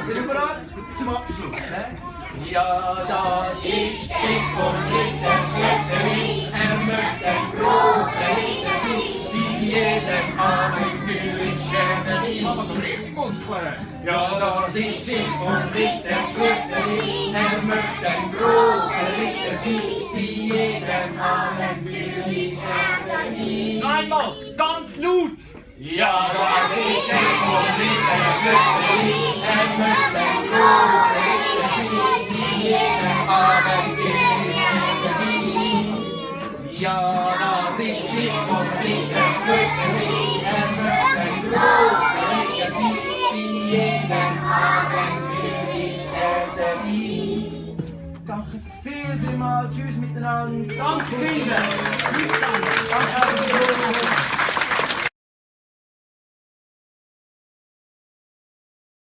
Sind wir bereit zum Abschluss? Ja, das ist Schiff und Ritter Schlepperli, möchte ein großer Ritter sein, wie jeden Abenteuer Schlepperli. Mach mal so Rhythmusklär. Ja, das ist Schiff und Ritter Schlepperli, möchte ein großer Ritter sein, wie jeden Abenteuer Schlepperli. Noch einmal, ganz laut. Ja, das ist Schiff und Ritter Schlepperli, möchte ein großer Ritter sein, wie jeden Abenteuer Schlepperli. Ja, das ist Schiff und Ritter Schlepperli, möchte ein großer Ritter sein, wie jeden Abenteuer Schlepperli. Danke vielmals. Tschüss miteinander. Danke, Kinder. Danke.